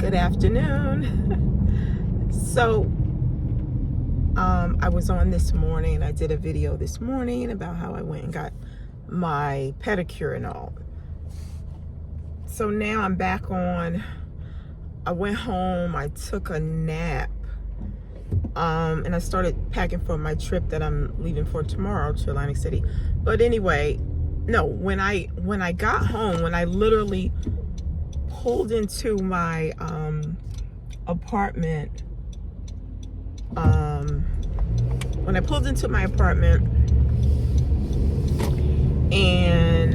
Good afternoon. So, I was on this morning. I did a video this morning about how I went and got my pedicure and all. So now I'm back on. I went home. I took a nap. And I started packing for my trip that I'm leaving for tomorrow to Atlantic City. But anyway, no, when I got home, when I literally pulled into my apartment, when I pulled into my apartment and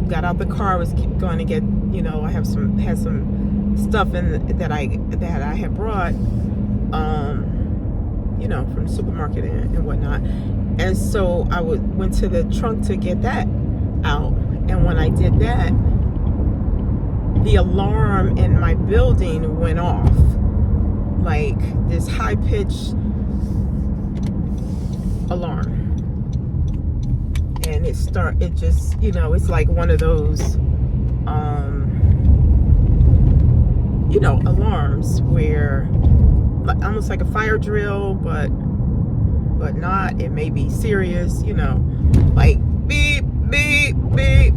got out the car, was going to get, I had some stuff in that I had brought, from the supermarket and whatnot. And so I went to the trunk to get that out. And when I did that, the alarm in my building went off. Like this high-pitched alarm. And it's like one of those, alarms where almost like a fire drill, but not. It may be serious, like beep, beep, beep.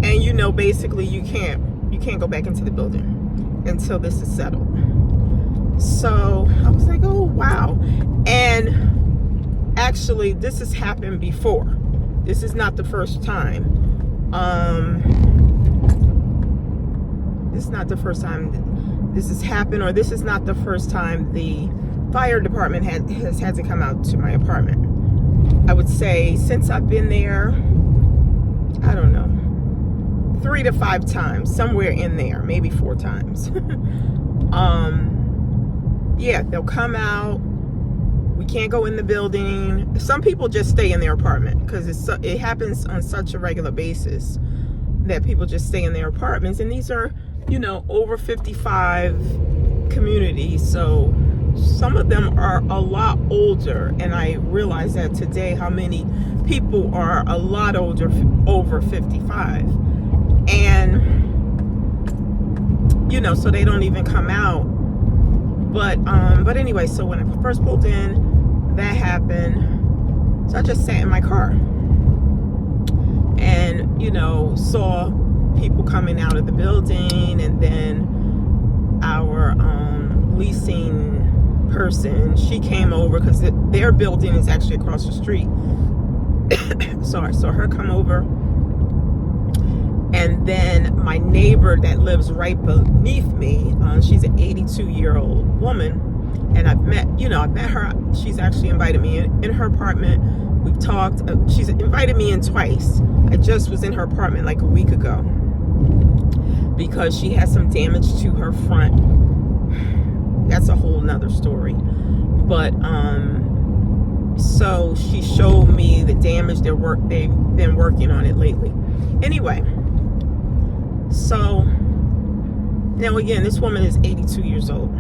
And basically you can't go back into the building until this is settled. So I was like, oh wow. And actually this has happened before. This is not the first time. This is not the first time this has happened, or this is not the first time the fire department has had to come out to my apartment. I would say since I've been there, I don't know, 3 to 5 times, somewhere in there, maybe 4 times. Yeah, they'll come out. We can't go in the building. Some people just stay in their apartment because it happens on such a regular basis that people just stay in their apartments. And these are, over 55 communities. So some of them are a lot older. And I realized that today, how many people are a lot older, over 55. And, so they don't even come out. But anyway, so when I first pulled in, that happened. So I just sat in my car and, saw people coming out of the building. And then our leasing person, she came over because their building is actually across the street. So I saw her come over. And then my neighbor that lives right beneath me, she's an 82-year-old woman. And I've met her. She's actually invited me in her apartment. We've talked. She's invited me in twice. I just was in her apartment like a week ago because she has some damage to her front. That's a whole nother story. But so she showed me the damage. They've been working on it lately. Anyway, so now again, this woman is 82 years old.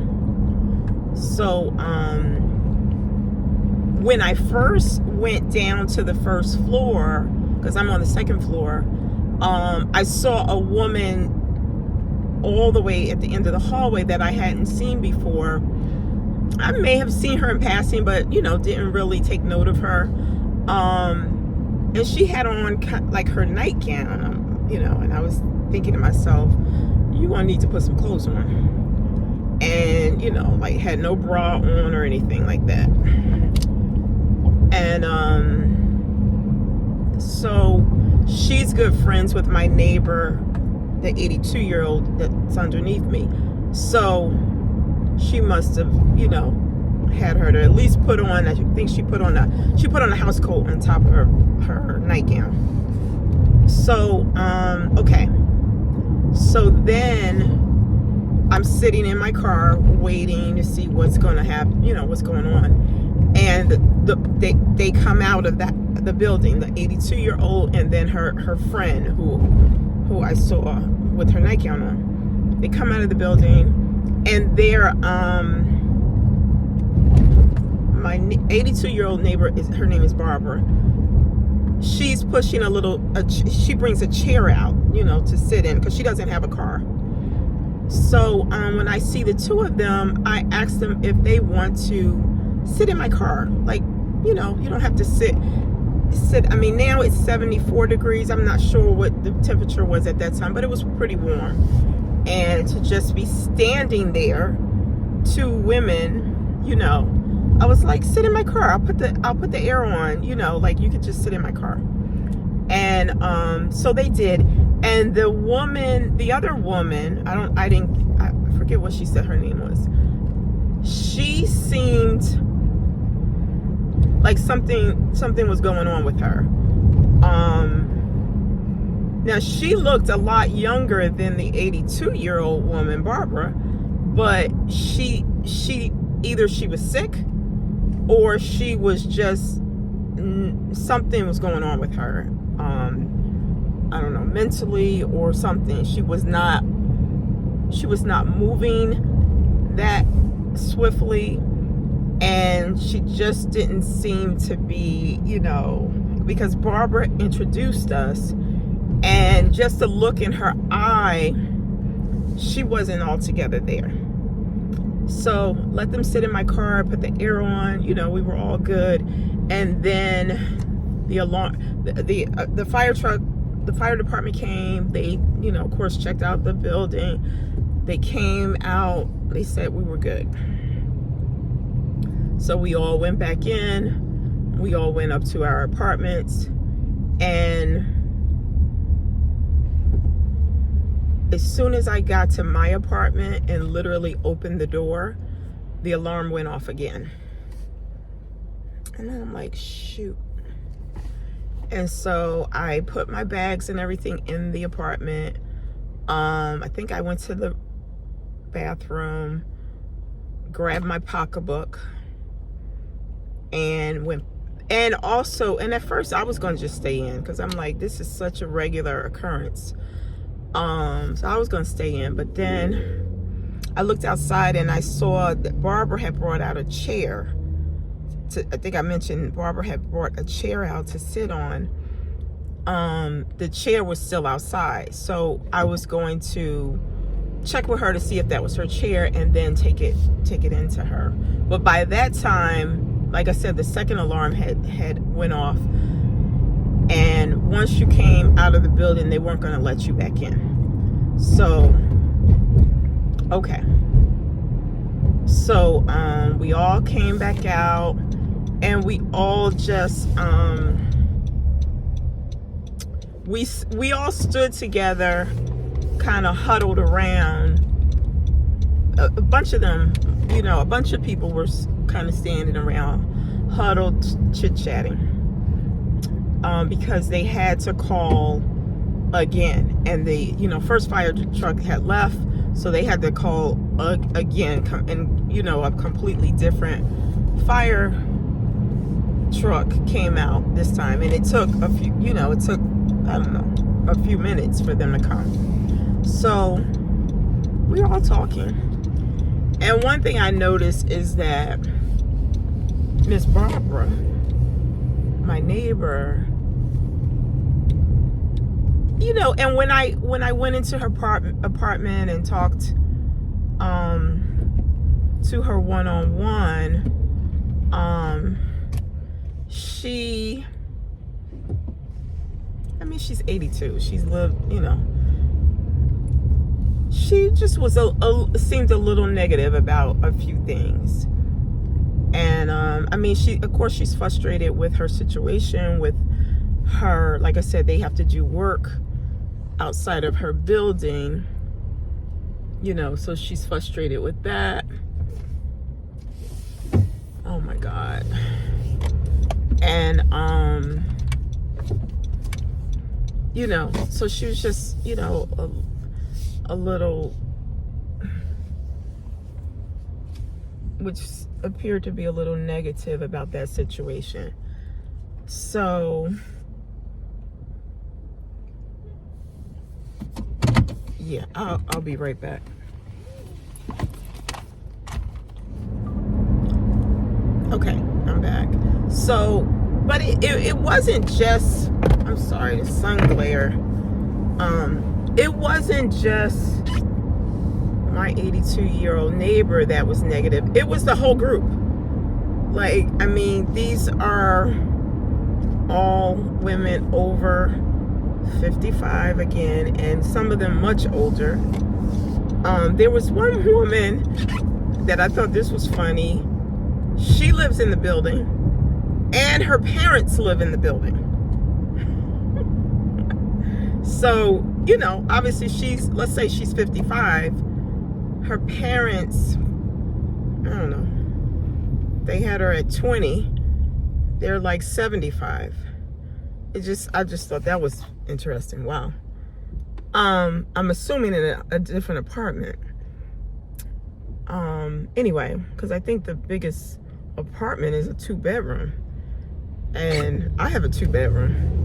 So when I first went down to the first floor, because I'm on the second floor, I saw a woman all the way at the end of the hallway that I hadn't seen before. I may have seen her in passing, but didn't really take note of her. And she had on like her nightgown, and I was thinking to myself, you're gonna need to put some clothes on. And like had no bra on or anything like that. And so she's good friends with my neighbor, the 82-year-old that's underneath me. So she must have had her to at least put on, I think she put on a house coat on top of her nightgown. So okay, so then I'm sitting in my car waiting to see what's going to happen, what's going on. And they come out of the building, the 82-year-old and then her friend who I saw with her nightgown on. They come out of the building and they're my 82-year-old neighbor, her name is Barbara. She's pushing she brings a chair out, to sit in because she doesn't have a car. So when I see the two of them, I ask them if they want to sit in my car. Like, you don't have to sit. I mean, now it's 74 degrees. I'm not sure what the temperature was at that time, but it was pretty warm. And to just be standing there, two women, I was like, sit in my car. I'll put the air on, like you could just sit in my car. And so they did. And the other woman, I forget what she said her name was. She seemed like something was going on with her. Now she looked a lot younger than the 82-year-old woman, Barbara, but she either she was sick or she was just, something was going on with her. I don't know, mentally or something. She was not moving that swiftly, and she just didn't seem to be, because Barbara introduced us, and just the look in her eye, she wasn't altogether there. So let them sit in my car, put the air on, we were all good. And then the alarm, the fire truck, the fire department came. They, of course, checked out the building. They came out. They said we were good. So we all went back in. We all went up to our apartments. And as soon as I got to my apartment and literally opened the door, the alarm went off again. And then I'm like, shoot. And so I put my bags and everything in the apartment. I think I went to the bathroom, grabbed my pocketbook, and went. And also, and at first I was going to just stay in because I'm like, this is such a regular occurrence. So I was going to stay in, but then I looked outside and I saw that Barbara had brought out a chair. I think I mentioned Barbara had brought a chair out to sit on. The chair was still outside, so I was going to check with her to see if that was her chair and then take it into her. But by that time, like I said, the second alarm had went off, and once you came out of the building, they weren't going to let you back in. So okay, so we all came back out, and we all just we all stood together, kind of huddled around. A bunch of them, a bunch of people were kind of standing around, huddled, chit-chatting, because they had to call again, and the first fire truck had left, so they had to call again, and a completely different fire truck came out this time, and it took a few, I don't know, a few minutes for them to come. So we were all talking, and one thing I noticed is that Miss Barbara, my neighbor, and when I went into her apartment and talked to her one-on-one, she's 82. She's lived, she just was seemed a little negative about a few things. And of course she's frustrated with her situation, with her, like I said, they have to do work outside of her building, so she's frustrated with that. Oh my God. And so she was just, a little, which appeared to be a little negative about that situation. So yeah, I'll be right back. Okay, I'm back. So, but it wasn't just, I'm sorry, the sun glare. It wasn't just my 82-year-old neighbor that was negative. It was the whole group. Like, I mean, these are all women over 55 again, and some of them much older. There was one woman that I thought this was funny. She lives in the building, and her parents live in the building. So, you know, obviously let's say she's 55. Her parents, I don't know, they had her at 20. They're like 75. I just thought that was interesting. Wow. I'm assuming in a different apartment. Anyway, because I think the biggest apartment is a 2-bedroom, and I have a 2-bedroom.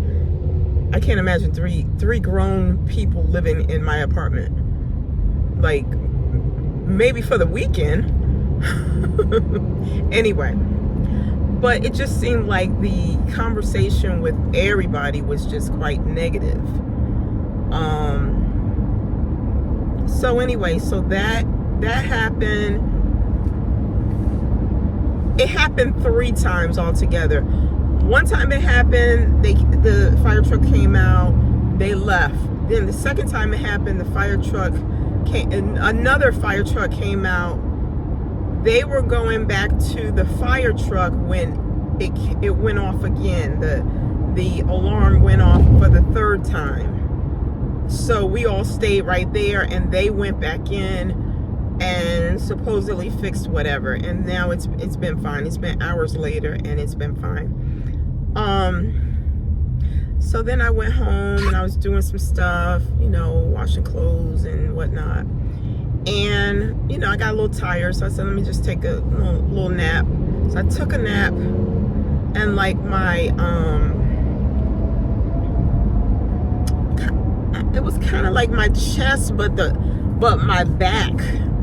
I can't imagine three grown people living in my apartment. Like, maybe for the weekend. Anyway, but it just seemed like the conversation with everybody was just quite negative. So anyway, so that happened. It happened 3 times altogether. One time it happened, the fire truck came out, they left. Then the second time it happened, the fire truck came, another fire truck came out. They were going back to the fire truck when it went off again. The alarm went off for the 3rd time. So we all stayed right there, and they went back in and supposedly fixed whatever. And now it's been fine. It's been hours later, and it's been fine. So then I went home and I was doing some stuff, you know, washing clothes and whatnot. And, you know, I got a little tired, so I said, let me just take a little nap. So I took a nap, and like my, it was kind of like my chest, but my back,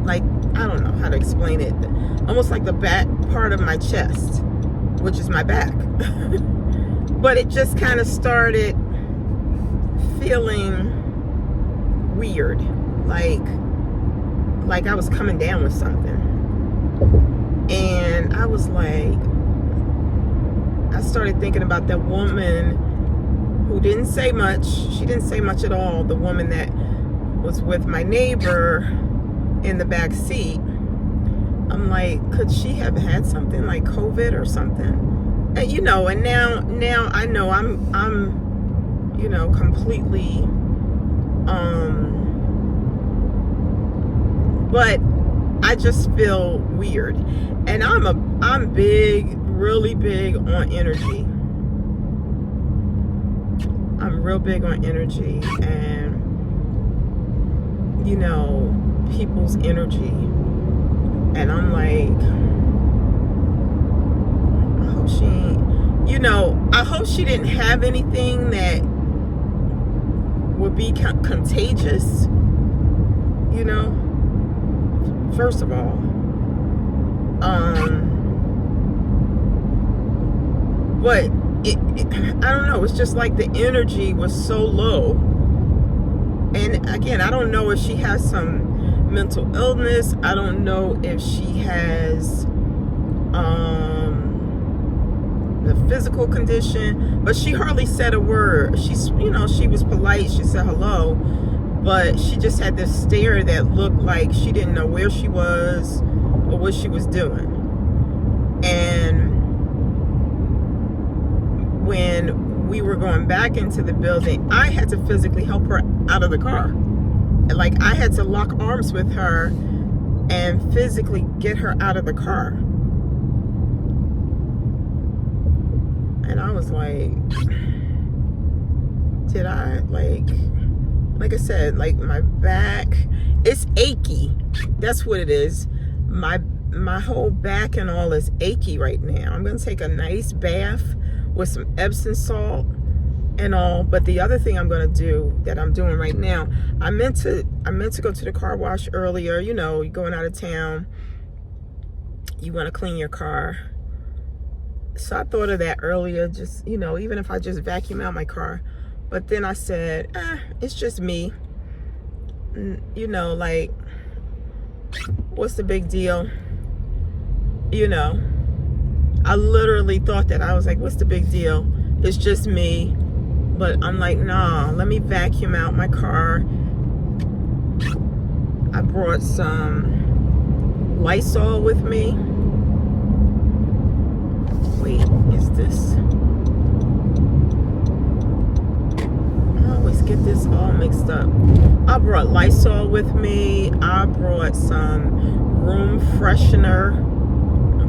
like, I don't know how to explain it. Almost like the back part of my chest, which is my back. But it just kind of started feeling weird, like I was coming down with something. And I was like, I started thinking about that woman who didn't say much. She didn't say much at all. The woman that was with my neighbor in the back seat. I'm like, could she have had something like COVID or something? And, you know, and now I know I'm you know, completely but I just feel weird. And I'm big, really big on energy. I'm real big on energy, and, you know, people's energy. And I'm like, I hope she, you know, I hope she didn't have anything that would be contagious, you know, first of all. But I don't know, it's just like the energy was so low. And again, I don't know if she has some mental illness. I don't know if she has the physical condition, but she hardly said a word. She's, you know, she was polite. She said hello, but she just had this stare that looked like she didn't know where she was or what she was doing. And when we were going back into the building, I had to physically help her out of the car. Like, I had to lock arms with her and physically get her out of the car. And I was like, did I, like I said, like, my back, it's achy. That's what it is. My whole back and all is achy right now. I'm going to take a nice bath with some Epsom salt and all. But the other thing I'm going to do, that I'm doing right now, I meant to go to the car wash earlier. You know, you're going out of town, you want to clean your car. So I thought of that earlier, just, you know, even if I just vacuum out my car. But then I said, it's just me. You know, like, What's the big deal? You know, I literally thought that. I was like, what's the big deal? It's just me. But I'm like, nah, let me vacuum out my car. I brought some Lysol with me. Wait, is this? I always get this all mixed up. I brought Lysol with me. I brought some room freshener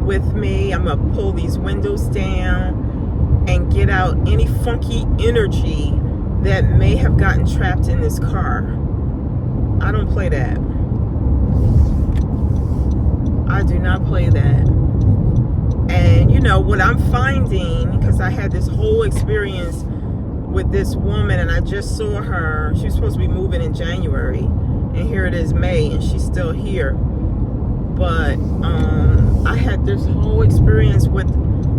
with me. I'm gonna pull these windows down and get out any funky energy that may have gotten trapped in this car. I don't play that. I do not play that. And you know what I'm finding, because I had this whole experience with this woman and I just saw her. She was supposed to be moving in January, and here it is May and she's still here. But I had this whole experience with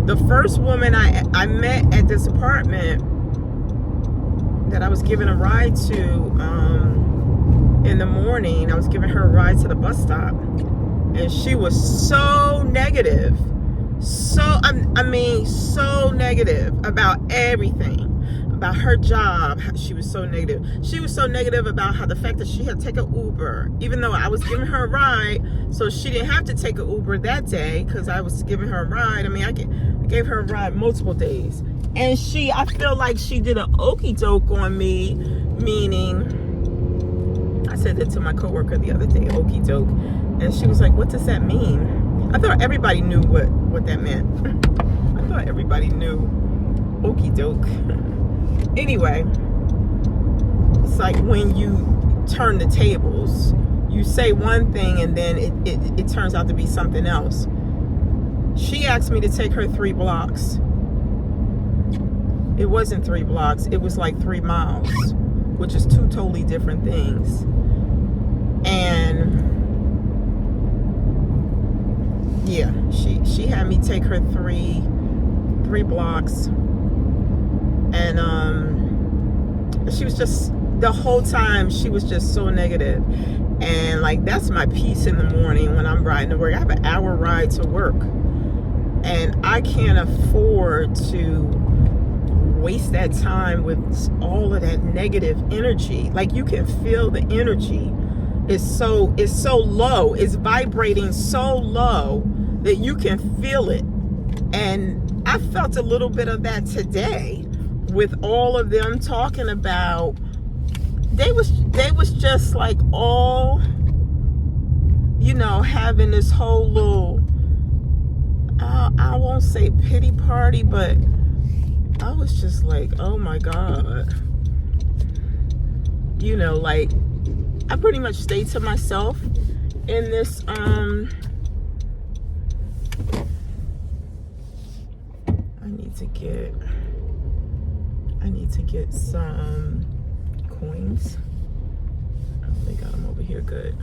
the first woman I met at this apartment that I was giving a ride to in the morning. I was giving her a ride to the bus stop, and she was so negative. So negative about everything, about her job. She was so negative. She was so negative about how the fact that she had to take an Uber, even though I was giving her a ride, so she didn't have to take an Uber that day because I was giving her a ride. I mean, I gave her a ride multiple days, and I feel like she did an okie doke on me, meaning, I said that to my coworker the other day, okie doke, and she was like, "What does that mean?" I thought everybody knew what that meant. I thought everybody knew okie doke. Anyway, it's like when you turn the tables, you say one thing and then it turns out to be something else. She asked me to take her 3 blocks. It wasn't 3 blocks, it was like 3 miles, which is 2 totally different things. And yeah, she had me take her 3 blocks, and she was just, the whole time she was just so negative. And like, that's my peace in the morning when I'm riding to work. I have an hour ride to work, and I can't afford to waste that time with all of that negative energy. Like, you can feel the energy. It's so low, it's vibrating so low that you can feel it. And I felt a little bit of that today with all of them talking about, they was just like all, you know, having this whole little, I won't say pity party, but I was just like, oh my God. You know, like, I pretty much stayed to myself in this, I need to get some coins. Oh, they got them over here. Good.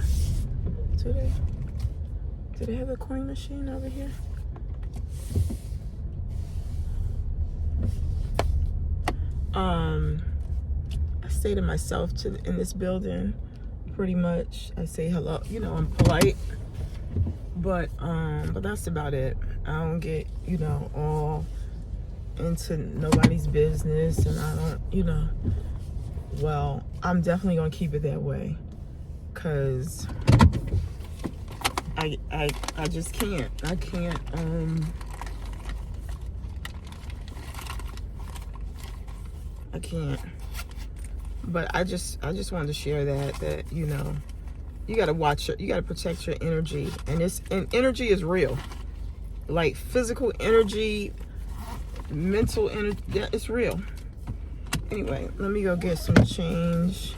Do they have a coin machine over here? I stay to myself in this building pretty much. I say hello, you know, I'm polite, but that's about it. I don't get, you know, all into nobody's business, and I don't, you know, well, I'm definitely gonna keep it that way, because I just can't. I can't but I just wanted to share that you know, you got to watch it, you got to protect your energy, and energy is real, like physical energy, mental energy, yeah, it's real. Anyway, let me go get some change.